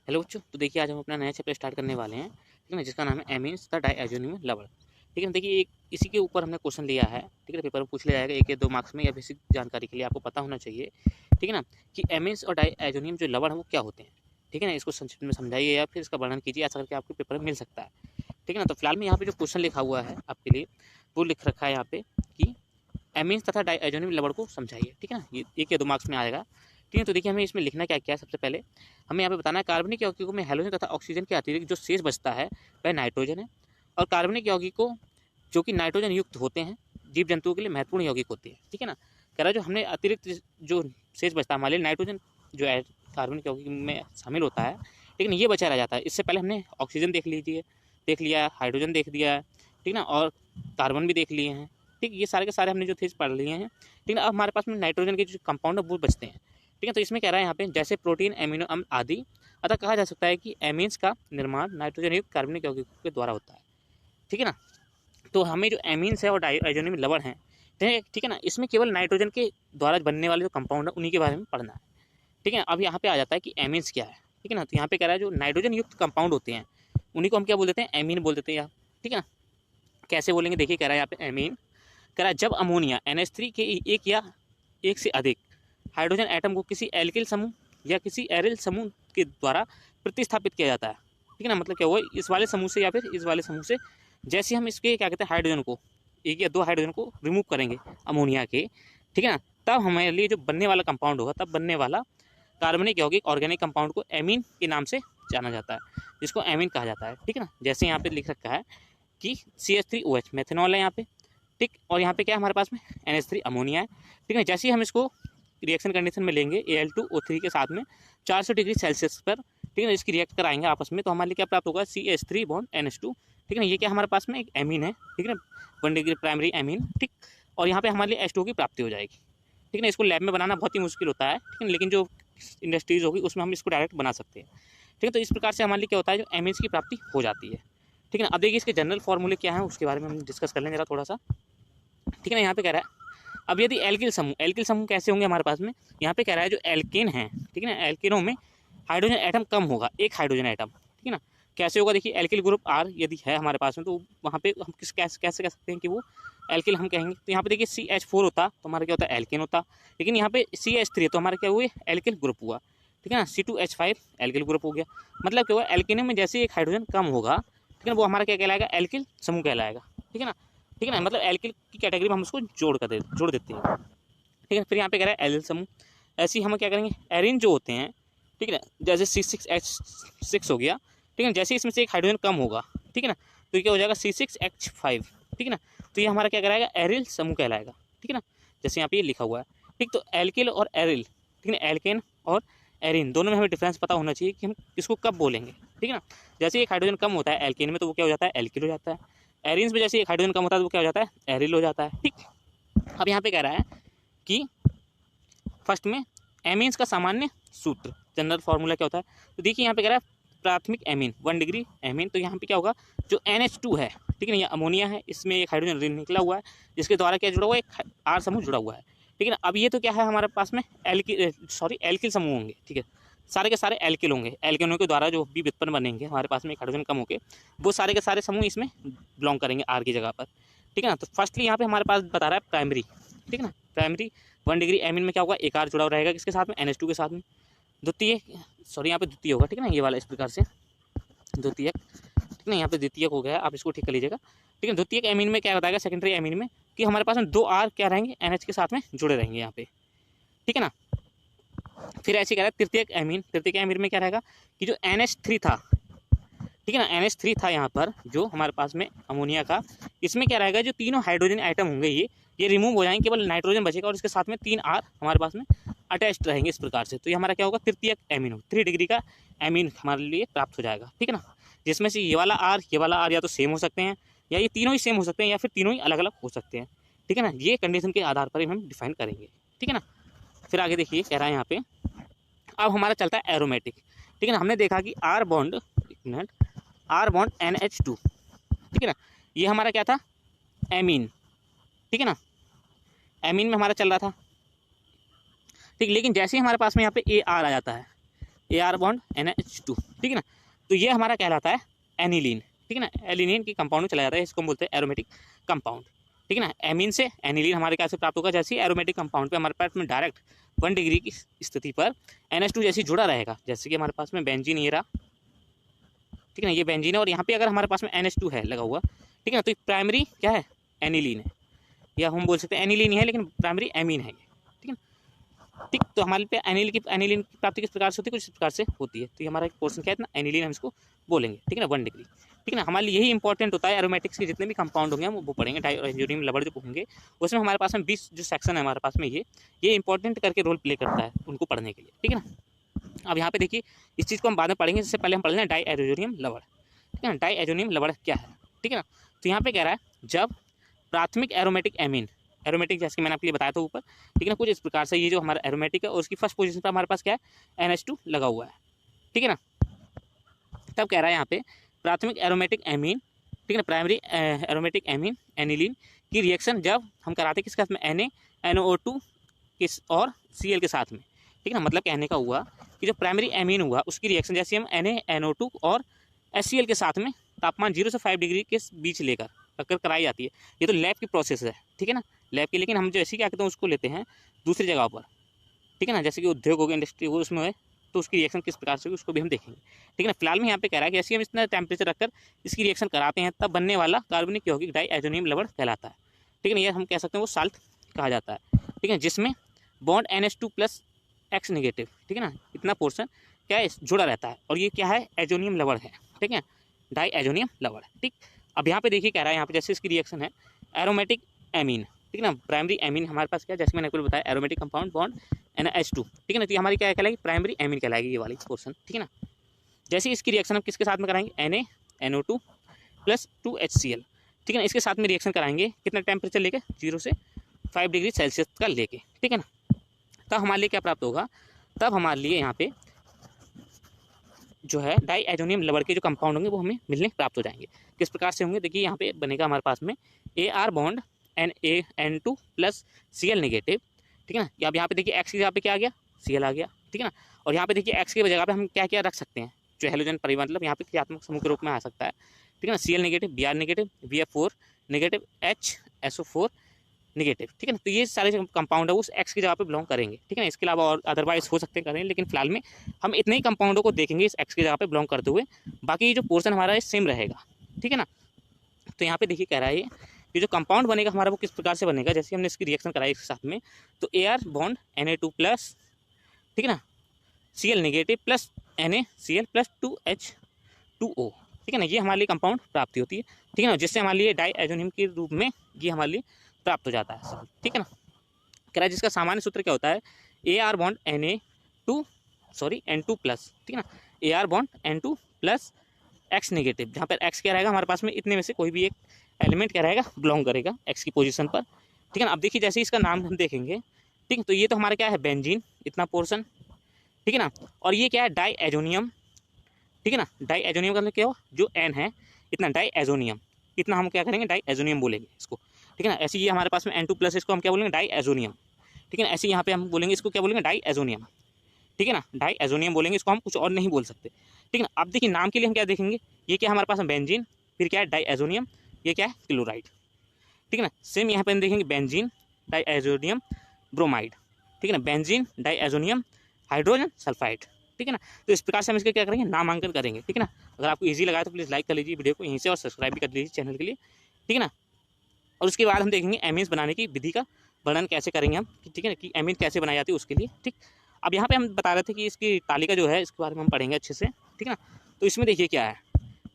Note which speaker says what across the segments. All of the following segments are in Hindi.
Speaker 1: हेलो बच्चों, तो देखिए आज हम अपना नया चैप्टर स्टार्ट करने वाले हैं, ठीक है ना, जिसका नाम है एमीन्स द डायज़ोनियम लवण। ठीक है ना, देखिए एक इसी के ऊपर हमने क्वेश्चन लिया है, ठीक है ना, पेपर में पूछ लिया जाएगा 1 या 2 मार्क्स में, या बेसिक जानकारी के लिए आपको पता होना चाहिए, ठीक है ना, कि एमीन्स और डायज़ोनियम जो लवण है वो क्या होते हैं। ठीक है ना, इसको संक्षिप्त में समझाइए या फिर इसका वर्णन कीजिए, ऐसा करके आपके पेपर में मिल सकता है। ठीक है ना, तो फिलहाल में यहाँ पे जो क्वेश्चन लिखा हुआ है आपके लिए, वो लिख रखा है यहाँ पे कि एमीन्स तथा डायज़ोनियम लवण को समझाइए। ठीक है ना, ये 1 या 2 मार्क्स में आएगा। ठीक है, तो देखिए हमें इसमें लिखना क्या क्या है। सबसे पहले हमें यहाँ पे बताना है कार्बनिक यौगिकों में हैलोजन तथा ऑक्सीजन के अतिरिक्त जो शेष बचता है वह नाइट्रोजन है, और कार्बनिक यौगिकों जो कि नाइट्रोजन युक्त होते हैं जीव जंतुओं के लिए महत्वपूर्ण यौगिक होते हैं। ठीक है ना, कह रहा है जो हमने अतिरिक्त जो शेष बचता है हमारे लिए नाइट्रोजन जो है कार्बनिक यौगिक में शामिल होता है, लेकिन ये बचा रह जाता है। इससे पहले हमने ऑक्सीजन देख लिया, हाइड्रोजन देख दिया, ठीक ना, और कार्बन भी देख लिए हैं। ठीक, ये सारे के सारे हमने जो थे पढ़ लिए हैं। ठीक है, अब हमारे पास में नाइट्रोजन के जो कंपाउंड है वो बचते हैं। ठीक है, तो इसमें कह रहा है यहाँ पे जैसे प्रोटीन, एमिनो अम्ल आदि, अतः कहा जा सकता है कि एमीन्स का निर्माण नाइट्रोजन युक्त कार्बनिक यौगिकों के द्वारा होता है। ठीक है ना, तो हमें जो एमीन्स है और डायज़ोनियम लवण है, ठीक है ना, इसमें केवल नाइट्रोजन के द्वारा बनने वाले जो कंपाउंड है उन्हीं के बारे में पढ़ना है। ठीक है, अब यहाँ पे आ जाता है कि एमीन्स क्या है। ठीक है ना, तो यहाँ पे कह रहा है जो नाइट्रोजन युक्त कंपाउंड होते हैं उन्हीं को हम क्या बोल देते हैं, एमीन बोल देते हैं यार। ठीक है ना, कैसे बोलेंगे देखिए, कह रहा है यहाँ पे एमीन, कह रहा है जब अमोनिया NH3 के एक या एक से अधिक हाइड्रोजन एटम को किसी एल्किल समूह या किसी एरिल समूह के द्वारा प्रतिस्थापित किया जाता है। ठीक है ना, मतलब क्या हुआ, इस वाले समूह से या फिर इस वाले समूह से जैसे हम इसके क्या कहते हैं हाइड्रोजन को, 1 या 2 हाइड्रोजन को रिमूव करेंगे अमोनिया के, ठीक है ना, तब हमारे लिए जो बनने वाला कंपाउंड होगा, तब बनने वाला कार्बनिक यौगिक ऑर्गेनिक कंपाउंड को एमीन के नाम से जाना जाता है, जिसको एमीन कहा जाता है। ठीक है ना, जैसे यहाँ पे लिख रखा है कि CH3OH मेथनॉल है यहाँ पे, ठीक, और यहाँ पे क्या है हमारे पास में NH3 अमोनिया है। ठीक है, जैसे ही हम इसको रिएक्शन कंडीशन में लेंगे Al2O3 के साथ में 400 डिग्री सेल्सियस पर, ठीक है ना, इसकी रिएक्ट कराएंगे आपस में, तो हमारे लिए क्या प्राप्त होगा, CH3 बॉन्ड NH2। ठीक है ना, ये क्या हमारे पास में एक एमीन है, ठीक है ना, 1 डिग्री प्राइमरी एमीन। ठीक, और यहाँ पे हमारे लिए H2O की प्राप्ति हो जाएगी। ठीक है ना, इसको लैब में बनाना बहुत ही मुश्किल होता है, ठीक है, लेकिन जो इंडस्ट्रीज होगी उसमें हम इसको डायरेक्ट बना सकते हैं। ठीक है, तो इस प्रकार से हमारे लिए क्या होता है, जो एमीन्स की प्राप्ति हो जाती है। ठीक है ना, अब देखिए इसके जनरल फॉर्मूले क्या है उसके बारे में हम डिस्कस कर लेंगे जरा थोड़ा सा। ठीक है ना, यहाँ पे कह रहा है अब यदि एल्किल समूह कैसे होंगे हमारे पास में, यहाँ पे कह रहा है जो एल्केन है, ठीक है ना, एल्केनों में हाइड्रोजन एटम कम होगा, एक हाइड्रोजन एटम। ठीक है ना, कैसे होगा देखिए, एल्किल ग्रुप R यदि है हमारे पास में, तो वहाँ पे हम कैसे कह सकते हैं कि वो एल्किल हम कहेंगे। तो यहाँ पे देखिए CH4 होता तो हमारा क्या होता है, एल्केन होता, लेकिन यहाँ पे CH3 तो हमारा क्या हुआ, एल्किल ग्रुप हुआ। ठीक है ना, C2H5 एल्किल ग्रुप हो गया। मतलब क्या हुआ, एल्केनों में जैसे एक हाइड्रोजन कम होगा, ठीक है ना, वो हमारा क्या कहलाएगा, एल्किल समूह कहलाएगा। ठीक है ना, ठीक है ना, मतलब एल्किल की कैटेगरी में हम उसको जोड़ देते हैं। ठीक है, फिर यहाँ पे कह रहा है एलिल समूह, ऐसे ही हम क्या करेंगे, एरिन जो होते हैं, ठीक है ना, जैसे C6H6 हो गया, ठीक है, जैसे इसमें से एक हाइड्रोजन कम होगा, ठीक है ना, तो क्या हो जाएगा C6H5। ठीक है ना, तो ये हमारा क्या कराएगा, एरिल समूह कहलाएगा। ठीक है ना, जैसे यहाँ पे ये लिखा हुआ है। ठीक, तो एल्किल और एरिल, ठीक है, एल्केन और एरिन दोनों में हमें डिफरेंस पता होना चाहिए कि हम इसको कब बोलेंगे। ठीक है ना, जैसे एक हाइड्रोजन कम होता है एल्केन में, तो वो क्या हो जाता है, एल्किल हो जाता है। एरिन्स में जैसे एक हाइड्रोजन कम होता है तो वो क्या हो जाता है, एरिल हो जाता है। ठीक, अब यहाँ पे कह रहा है कि फर्स्ट में एमीन्स का सामान्य सूत्र, जनरल फार्मूला क्या होता है, तो देखिए यहाँ पे कह रहा है प्राथमिक एमीन 1 डिग्री एमीन, तो यहाँ पे क्या होगा, जो NH2 है, ठीक है ना, ये अमोनिया है, इसमें एक हाइड्रोजन रिंग निकला हुआ है, जिसके द्वारा क्या जुड़ा हुआ है, एक R समूह जुड़ा हुआ है। ठीक है ना, अब ये तो क्या है हमारे पास में एल्किल समूह होंगे। ठीक है, सारे के सारे एल्किल होंगे, एल्किनों के द्वारा जो भी व्युत्पन्न बनेंगे हमारे पास में एक हाइड्रोजन कम होकर, वो सारे के सारे समूह इसमें बिलोंग करेंगे R की जगह पर। ठीक है ना, तो फर्स्टली यहाँ पे हमारे पास बता रहा है प्राइमरी, ठीक है ना, प्राइमरी 1 डिग्री एमीन में क्या होगा, एक R जुड़ा रहेगा किसके साथ में, NH2 के साथ में। द्वितीय, सॉरी यहाँ पे द्वितीय होगा, ठीक है ना, ये वाला इस प्रकार से द्वितीयक, ठीक है, यहाँ पे द्वितीयक हो गया, आप इसको ठीक कर लीजिएगा। ठीक है, द्वितीयक एमीन में क्या बताएगा, सेकेंडरी एमीन में, कि हमारे पास में 2 R क्या रहेंगे, NH के साथ में जुड़े रहेंगे यहाँ पे। ठीक है ना, फिर ऐसे कह रहा है तृतीयक एमीन में क्या रहेगा, कि जो NH3 था, ठीक है ना, NH3 था यहाँ पर जो हमारे पास में अमोनिया का, इसमें क्या रहेगा, जो तीनों हाइड्रोजन आइटम होंगे ये रिमूव हो जाएंगे, केवल नाइट्रोजन बचेगा, और इसके साथ में 3 R हमारे पास में अटैच्ड रहेंगे इस प्रकार से। तो ये हमारा क्या होगा, तृतीयक एमीन, 3 डिग्री का एमीन हमारे लिए प्राप्त हो जाएगा। ठीक है ना, जिसमें से ये वाला R या तो सेम हो सकते हैं, या ये तीनों ही सेम हो सकते हैं, या फिर तीनों ही अलग अलग हो सकते हैं। ठीक है ना, ये कंडीशन के आधार पर ही हम डिफाइन करेंगे। ठीक है ना, फिर आगे देखिए कह रहा है यहाँ पे, अब हमारा चलता है एरोमेटिक। ठीक है ना, हमने देखा कि R बॉन्ड NH2, ठीक है ना, ये हमारा क्या था, एमीन। ठीक है ना, एमीन में हमारा चल रहा था। ठीक, लेकिन जैसे ही हमारे पास में यहाँ पे AR आ जाता है, AR बॉन्ड NH2, ठीक ठीक है ना। तो ये हमारा कहलाता है एनिलीन, ठीक है ना। एलिनीन की कंपाउंड में चला जाता है, इसको हम बोलते हैं एरोमेटिक कंपाउंड, ठीक है ना। एमीन से एनिलीन हमारे कैसे प्राप्त होगा, जैसे एरोमेटिक कंपाउंड पे हमारे पास में डायरेक्ट 1 डिग्री की स्थिति पर NH2 जैसे जुड़ा रहेगा, जैसे कि हमारे पास में बेंजीन ये रहा, ठीक है ना, ये बेंजीन है और यहाँ पे अगर हमारे पास में NH2 है लगा हुआ, ठीक है ना, तो प्राइमरी क्या है, एनिलीन है, या हम बोल सकते हैं एनिलीन ही है लेकिन प्राइमरी एमीन है ये, ठीक है ना। ठीक, तो हमारे पे एनिलीन की प्राप्ति किस प्रकार से होती है, कुछ इस प्रकार से होती है। तो ये हमारा एक पोर्शन क्या है ना, एनिलीन हम इसको बोलेंगे, ठीक है ना, 1 डिग्री, ठीक है ना। हमारे लिए यही इंपॉर्टेंट होता है, एरोमेटिक्स के जितने भी कंपाउंड होंगे हम वो पढ़ेंगे, डाइएज़ोनियम लवण जो होंगे उसमें हमारे पास में 20 जो सेक्शन है हमारे पास में ये इंपॉर्टेंट करके रोल प्ले करता है उनको पढ़ने के लिए, ठीक है ना। अब यहाँ पे देखिए इस चीज़ को हम बाद में पढ़ेंगे, इससे पहले हम पढ़ लें डाइएज़ोनियम लवण, ठीक है ना। डाइएज़ोनियम लवण क्या है, ठीक है ना। तो यहाँ पे कह रहा है जब प्राथमिक एरोमेटिक एमीन, एरोमेटिक जैसे कि मैंने आपके लिए बताया था ऊपर, ठीक है ना, कुछ इस प्रकार से ये जो हमारा एरोमेटिक है और उसकी फर्स्ट पोजीशन पर हमारे पास क्या है, NH2 लगा हुआ है, ठीक है ना। तब कह रहा है यहाँ पे प्राथमिक एरोमेटिक एमीन, ठीक है ना, प्राइमरी एरोमेटिक एमीन एनिलीन की रिएक्शन जब हम कराते किसके साथ में, NaNO2 किस और Cl के साथ में, ठीक है ना। मतलब कहने का हुआ कि जो प्राइमरी एमीन हुआ उसकी रिएक्शन जैसे हम NaNO2 और HCl के साथ में तापमान 0 से 5 डिग्री के बीच लेकर कराई जाती है। ये तो लैब की प्रोसेस है, ठीक है ना, लैब की। लेकिन हम जैसे क्या कहते हैं उसको लेते हैं दूसरी जगह पर, ठीक है ना, जैसे कि उद्योग हो गया, इंडस्ट्री हो, उसमें है तो उसकी रिएक्शन किस प्रकार से होगी उसको भी हम देखेंगे, ठीक है ना। फिलहाल में यहाँ पे कह रहा है कि ऐसे हम इतना टेम्परेचर रखकर इसकी रिएक्शन कराते हैं तब बनने वाला कार्बनिक यौगिक डाइएज़ोनियम लवण कहलाता है, ठीक है ना। ये हम कह सकते हैं वो साल्ट कहा जाता है, ठीक है, जिसमें bond NH2 plus X negative, ठीक है ना, इतना पोर्शन क्या है जुड़ा रहता है और ये क्या है, एजोनियम लवण है, ठीक है, डाइएज़ोनियम लवण, ठीक। अब यहाँ पे देखिए कह रहा है यहाँ पे जैसे इसकी रिएक्शन है एरोमेटिक एमीन, ठीक है ना, प्राइमरी एमीन हमारे पास क्या, जैसे मैंने आपको बताया एरोमेटिक कंपाउंड बॉन्ड NH2, ठीक है ना, तो हमारी क्या कहलाएगी, प्राइमरी एमीन कहलाएगी ये वाली पोर्शन, ठीक है ना। जैसे इसकी रिएक्शन हम किसके साथ में कराएंगे, NaNO2 प्लस 2HCl, ठीक है ना, इसके साथ में रिएक्शन कराएंगे कितना टेम्परेचर लेके, 0 से 5 डिग्री सेल्सियस का लेके, ठीक है ना। तब हमारे लिए क्या प्राप्त होगा, तब हमारे लिए यहाँ पे जो है डाइएज़ोनियम लवण के जो कंपाउंड होंगे वो हमें मिलने प्राप्त हो जाएंगे। किस प्रकार से होंगे, देखिए यहाँ पे बनेगा हमारे पास में AR bond NaN2 plus Cl negative, ठीक है ना। अब यहाँ पे देखिए X की जगह पे क्या आ गया, Cl आ गया, ठीक है ना। और यहाँ पे देखिए X की जगह पे हम क्या क्या रख सकते हैं, जो हैलोजन परिवार मतलब यहाँ पे क्रियात्मक समूह के रूप में आ सकता है, ठीक है ना। Cl negative, Br negative, Bf4 negative, HSO4 negative, ठीक है ना। तो ये सारे जो कंपाउंड है उस X की जगह पे बिलोंग करेंगे, ठीक है ना। इसके अलावा और अदरवाइज हो सकते हैं करें, लेकिन फिलहाल में हम इतने ही कंपाउंडों को देखेंगे इस X की जगह पे बिलोंग करते हुए, बाकी ये जो पोर्शन हमारा है सेम रहेगा, ठीक है ना। तो यहाँ पे देखिए कह रहा है ये जो कंपाउंड बनेगा हमारा वो किस प्रकार से बनेगा, जैसे हमने इसकी रिएक्शन कराई इसके साथ में, तो AR बॉन्ड Na2 प्लस, ठीक है ना, Cl negative plus NaCl plus 2H2O, ठीक है ना, ये हमारे लिए कंपाउंड प्राप्ति होती है, ठीक है ना, जिससे हमारे लिए डाइएज़ोनियम के रूप में ये हमारे लिए प्राप्त हो जाता है, ठीक है ना। कह रहा है जिसका सामान्य सूत्र क्या होता है, AR बॉन्ड N2 प्लस, ठीक है ना, AR bond N2 plus X negative, जहाँ पर X क्या रहेगा हमारे पास में इतने में से कोई भी एक एलिमेंट क्या रहेगा, बिलोंग करेगा X की पोजीशन पर, ठीक है ना। अब देखिए जैसे इसका नाम हम देखेंगे, ठीक है, तो ये तो हमारा क्या है, बेंजीन, इतना पोर्शन, ठीक है ना। और ये क्या है, डाइएज़ोनियम, ठीक है ना, डाइएज़ोनियम का मतलब क्या हो, जो N है इतना डाइएज़ोनियम, इतना हम क्या करेंगे, डाइएज़ोनियम बोलेंगे इसको, ठीक है ना। ऐसे ये हमारे पास में N2 प्लस, इसको हम क्या बोलेंगे, डाइएज़ोनियम, ठीक है ना। ऐसे यहाँ पे हम बोलेंगे इसको क्या बोलेंगे, डाइएज़ोनियम, ठीक है ना, डाइएज़ोनियम बोलेंगे इसको, हम कुछ और नहीं बोल सकते, ठीक है ना। अब देखिए नाम के लिए हम क्या देखेंगे, ये क्या हमारे पास में बेंजीन, फिर क्या है डाइएज़ोनियम, ये क्या है क्लोराइड, ठीक है ना। सेम यहाँ पे हम देखेंगे बेंजीन डाइएज़ोनियम ब्रोमाइड, ठीक है ना, बेंजीन डाइएज़ोनियम हाइड्रोजन सल्फाइड, ठीक है ना। तो इस प्रकार से हम इसका क्या करेंगे, नामांकन करेंगे, ठीक है ना। अगर आपको ईजी लगा तो प्लीज़ लाइक कर लीजिए वीडियो को यहीं से और सब्सक्राइब भी कर लीजिए चैनल के लिए, ठीक है ना। और उसके बाद हम देखेंगे एमीन्स बनाने की विधि का वर्णन कैसे करेंगे हम, ठीक है ना, कि एमीन कैसे बनाई जाती है उसके लिए, ठीक। अब यहाँ पे हम बता रहे थे कि इसकी तालिका जो है इसके बारे में हम पढ़ेंगे अच्छे से, ठीक है ना। तो इसमें देखिए क्या है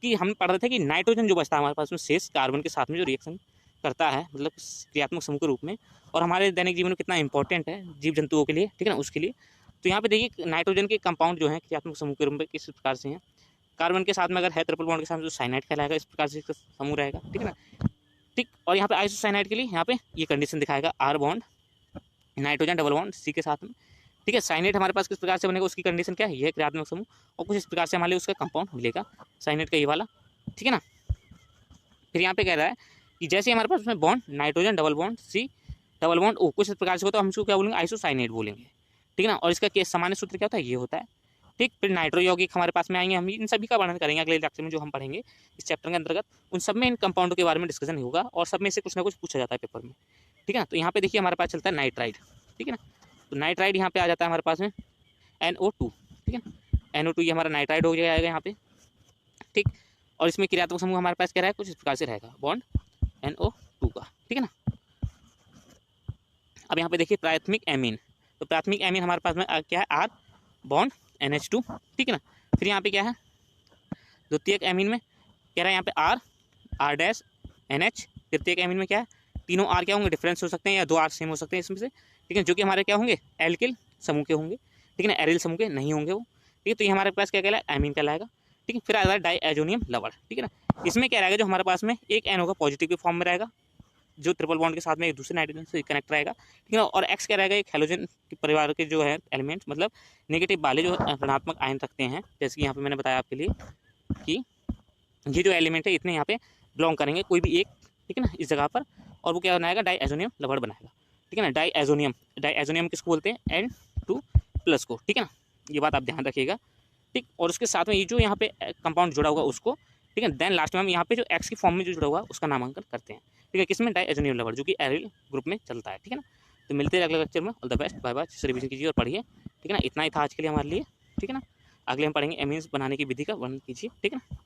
Speaker 1: कि हम पढ़ रहे थे कि नाइट्रोजन जो बचता है हमारे पास में शेष कार्बन के साथ में जो रिएक्शन करता है, मतलब क्रियात्मक समूह के रूप में, और हमारे दैनिक जीवन में कितना इंपॉर्टेंट है जीव जंतुओं के लिए, ठीक है ना, उसके लिए। तो यहाँ पे देखिए नाइट्रोजन के कंपाउंड जो है क्रियात्मक समूह के रूप में किस प्रकार से हैं, कार्बन के साथ में अगर है ट्रिपल बॉन्ड के साथ जो साइनाइड कहलाएगा, इस प्रकार से इसका समूह रहेगा, ठीक है ना, ठीक। और यहाँ पे आइसोसाइनाइड के लिए यहाँ पे ये कंडीशन दिखाएगा, R bond nitrogen double bond C के साथ में, ठीक है। साइनाइड हमारे पास किस प्रकार से बनेगा, उसकी कंडीशन क्या है, ये क्रियात्मक समूह, और कुछ इस प्रकार से हमारे लिए उसका कंपाउंड मिलेगा साइनाइड का ये वाला, ठीक है ना। फिर यहाँ पे कह रहा है कि जैसे हमारे पास उसमें bond nitrogen double bond C double bond O कुछ इस प्रकार से होता है, हम इसको क्या बोलेंगे, आइसोसाइनाइड बोलेंगे, ठीक है ना। और इसका केस सामान्य सूत्र क्या होता है, ये होता है, ठीक। फिर नाइट्रो यौगिक हमारे पास में आएंगे, हम इन सभी का वर्णन करेंगे अगले लेक्चर में जो हम पढ़ेंगे इस चैप्टर के अंतर्गत। उन सब में इन कंपाउंडों के बारे में डिस्कशन होगा और सब में से कुछ ना कुछ पूछा जाता है पेपर में, ठीक है ना। तो यहाँ पे देखिए हमारे पास चलता है नाइट्राइड, ठीक है ना। तो नाइट्राइड यहाँ पे आ जाता है हमारे पास में NO2, ठीक है ना। NO2 ये हमारा नाइट्राइड हो जाएगा यहाँ पे, ठीक। और इसमें क्रियात्मक समूह हमारे पास क्या रहेगा, कुछ इस प्रकार से रहेगा, बॉन्ड NO2 का, ठीक है ना। अब यहाँ पे देखिए प्राथमिक एमीन, तो प्राथमिक एमीन हमारे पास में क्या है, R बॉन्ड NH2, ठीक है ना। फिर यहाँ पे क्या है, द्वितीयक एमीन में कह रहा है यहाँ पे R डैश NH। तृतीयक एमीन में क्या है, तीनों R क्या होंगे, डिफरेंस हो सकते हैं या दो R सेम हो सकते हैं इसमें से, ठीक है, जो कि हमारे क्या होंगे, एल्किल समूह के होंगे, ठीक है ना, एरिल समूह के नहीं होंगे वो, ठीक है। तो ये हमारे पास क्या कहलाएगा, एमीन कहलाएगा, ठीक है। फिर आ जाता है डाईएजोनियम लवण, ठीक है ना। इसमें क्या रहेगा, जो हमारे पास में एक N होगा पॉजिटिव के फॉर्म में रहेगा, जो ट्रिपल बॉन्ड के साथ में एक दूसरे नाइट्रोजन से कनेक्ट रहेगा, ठीक है ना। और X क्या रहेगा, एक हेलोजन के परिवार के जो है एलिमेंट, मतलब नेगेटिव वाले जो ऋणात्मक आयन रखते हैं, जैसे कि यहाँ पे मैंने बताया आपके लिए कि ये जो एलिमेंट है इतने यहाँ पे बिलोंग करेंगे कोई भी एक, ठीक है ना, इस जगह पर, और वो क्या बनाएगा, डाईएजोनियम लवण बनाएगा, ठीक है ना। डाईएजोनियम किसको बोलते हैं, N2+ को, ठीक है ना, ये बात आप ध्यान रखिएगा, ठीक। और उसके साथ में ये जो यहाँ पे कंपाउंड जुड़ा हुआ उसको, ठीक है। देन लास्ट में हम यहाँ पे जो X की फॉर्म में जो जुड़ा हुआ उसका नामांकन करते हैं, ठीक है, किसमें, डाईएजोनियम लवण, जो कि एरिल ग्रुप में चलता है, ठीक है ना। तो मिलते हैं अगले लेक्चर में, all the best, bye bye, revision कीजिए और पढ़िए, ठीक है ना। इतना ही था आज के लिए हमारे लिए, ठीक है ना। अगले हम पढ़ेंगे एमीन्स बनाने की विधि का वर्णन कीजिए, ठीक है ना।